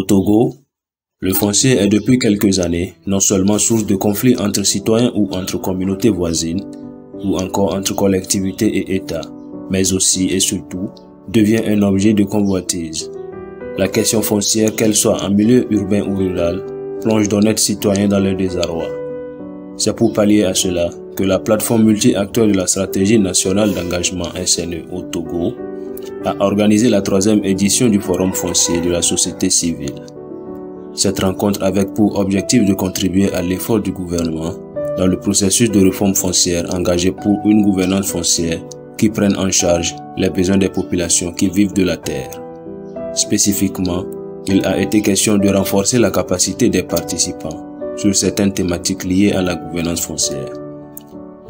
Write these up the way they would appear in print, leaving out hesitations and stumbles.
Togo, le foncier est depuis quelques années non seulement source de conflits entre citoyens ou entre communautés voisines, ou encore entre collectivités et États, mais aussi et surtout devient un objet de convoitise. La question foncière, qu'elle soit en milieu urbain ou rural, plonge d'honnêtes citoyens dans le désarroi. C'est pour pallier à cela que la plateforme multi-acteurs de la stratégie nationale d'engagement SNE au Togo a organisé la 3e édition du Forum foncier de la société civile. Cette rencontre avec pour objectif de contribuer à l'effort du gouvernement dans le processus de réforme foncière engagé pour une gouvernance foncière qui prenne en charge les besoins des populations qui vivent de la terre. Spécifiquement, il a été question de renforcer la capacité des participants sur certaines thématiques liées à la gouvernance foncière,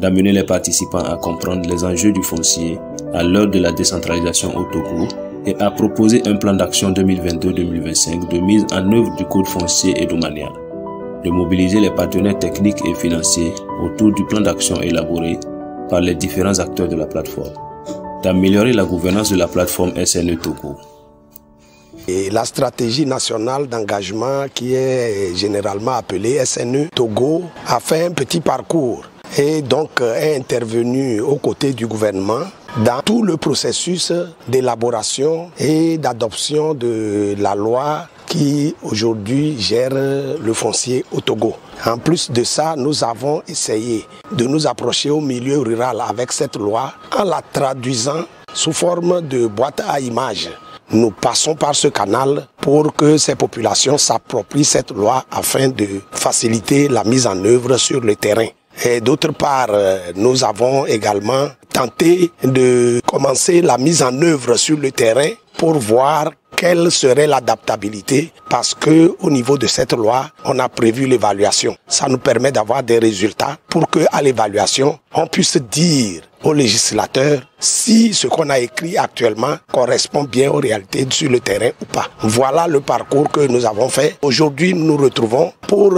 d'amener les participants à comprendre les enjeux du foncier à l'heure de la décentralisation au Togo et à proposer un plan d'action 2022-2025 de mise en œuvre du code foncier et domanial, de mobiliser les partenaires techniques et financiers autour du plan d'action élaboré par les différents acteurs de la plateforme, d'améliorer la gouvernance de la plateforme SNE Togo. Et la stratégie nationale d'engagement qui est généralement appelée SNE Togo a fait un petit parcours et donc est intervenu aux côtés du gouvernement dans tout le processus d'élaboration et d'adoption de la loi qui aujourd'hui gère le foncier au Togo. En plus de ça, nous avons essayé de nous approcher au milieu rural avec cette loi en la traduisant sous forme de boîte à images. Nous passons par ce canal pour que ces populations s'approprient cette loi afin de faciliter la mise en œuvre sur le terrain. Et d'autre part, nous avons également tenté de commencer la mise en œuvre sur le terrain pour voir quelle serait l'adaptabilité, parce que au niveau de cette loi, on a prévu l'évaluation. Ça nous permet d'avoir des résultats pour que à l'évaluation, on puisse dire aux législateurs si ce qu'on a écrit actuellement correspond bien aux réalités sur le terrain ou pas. Voilà le parcours que nous avons fait. Aujourd'hui, nous nous retrouvons pour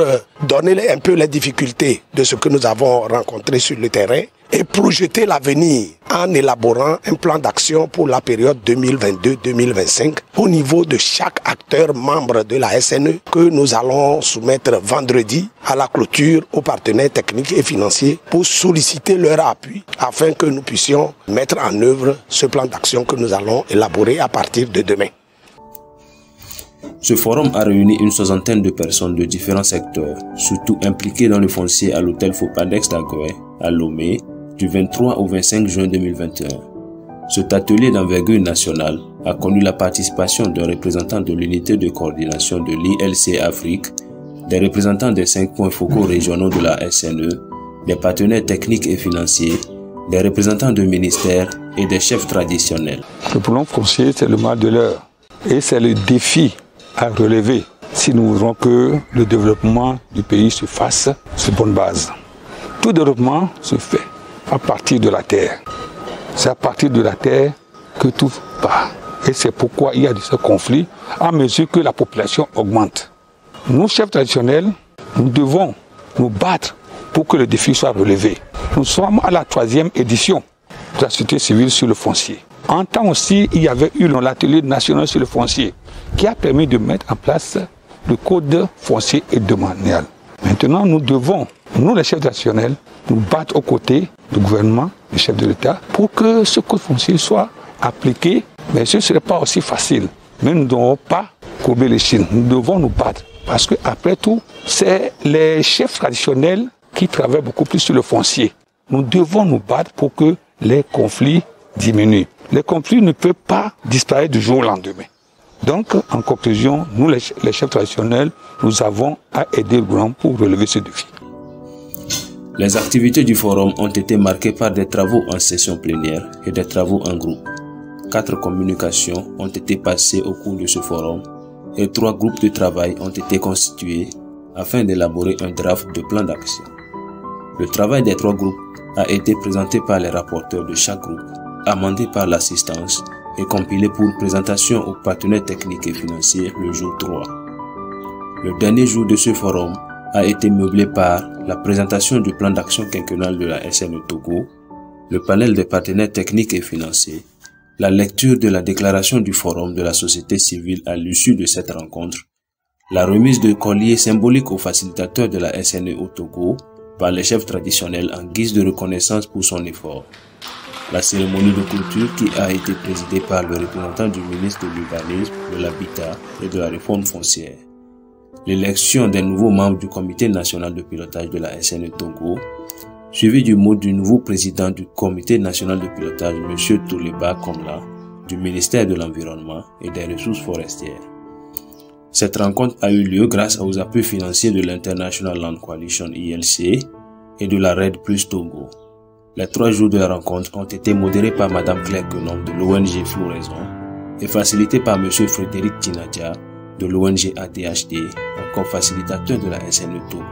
donner un peu les difficultés de ce que nous avons rencontré sur le terrain et projeter l'avenir en élaborant un plan d'action pour la période 2022-2025 au niveau de chaque acteur membre de la SNE que nous allons soumettre vendredi à la clôture aux partenaires techniques et financiers pour solliciter leur appui afin que nous puissions mettre en œuvre ce plan d'action que nous allons élaborer à partir de demain. Ce forum a réuni une soixantaine de personnes de différents secteurs, surtout impliquées dans le foncier à l'hôtel Fopadex d'Agoé, à Lomé, du 23 au 25 juin 2021. Cet atelier d'envergure nationale a connu la participation d'un représentant de l'unité de coordination de l'ILC Afrique, des représentants des 5 points focaux régionaux de la SNE, des partenaires techniques et financiers, des représentants de ministères et des chefs traditionnels. Le problème foncier, c'est le mal de l'heure et c'est le défi à relever si nous voulons que le développement du pays se fasse sur bonne base. Tout développement se fait à partir de la terre. C'est à partir de la terre que tout part. Et c'est pourquoi il y a de ce conflit à mesure que la population augmente. Nous, chefs traditionnels, nous devons nous battre pour que le défi soit relevé. Nous sommes à la 3e édition de la société civile sur le foncier. En temps aussi, il y avait eu l'atelier national sur le foncier qui a permis de mettre en place le code foncier et domanial. Maintenant, nous devons, nous les chefs traditionnels, nous battre aux côtés du gouvernement, du chef de l'État, pour que ce code foncier soit appliqué. Mais ce ne serait pas aussi facile. Mais nous ne devons pas courber les chines. Nous devons nous battre. Parce qu'après tout, c'est les chefs traditionnels qui travaillent beaucoup plus sur le foncier. Nous devons nous battre pour que les conflits diminuent. Les conflits ne peuvent pas disparaître du jour au lendemain. Donc, en conclusion, nous, les chefs traditionnels, nous avons à aider le gouvernement pour relever ce défi. Les activités du forum ont été marquées par des travaux en session plénière et des travaux en groupe. 4 communications ont été passées au cours de ce forum et 3 groupes de travail ont été constitués afin d'élaborer un draft de plan d'action. Le travail des 3 groupes a été présenté par les rapporteurs de chaque groupe, amendé par l'assistance et compilé pour présentation aux partenaires techniques et financiers le jour 3. Le dernier jour de ce forum a été meublé par la présentation du plan d'action quinquennal de la SNE Togo, le panel des partenaires techniques et financiers, la lecture de la déclaration du forum de la société civile à l'issue de cette rencontre La remise de colliers symboliques aux facilitateurs de la SNE au Togo par les chefs traditionnels en guise de reconnaissance pour son effort. La cérémonie de clôture qui a été présidée par le représentant du ministre de l'Urbanisme, de l'Habitat et de la Réforme foncière. L'élection des nouveaux membres du Comité national de pilotage de la SNE Togo, suivi du mot du nouveau président du Comité national de pilotage, M. Toleba Komla, du ministère de l'Environnement et des Ressources forestières. Cette rencontre a eu lieu grâce aux appuis financiers de l'International Land Coalition ILC et de la Red Plus Togo. Les 3 jours de la rencontre ont été modérés par Mme Claire Quenom de l'ONG Floraison et facilités par M. Frédéric Tinadia de l'ONG ADHD, encore facilitateur de la SNE Togo.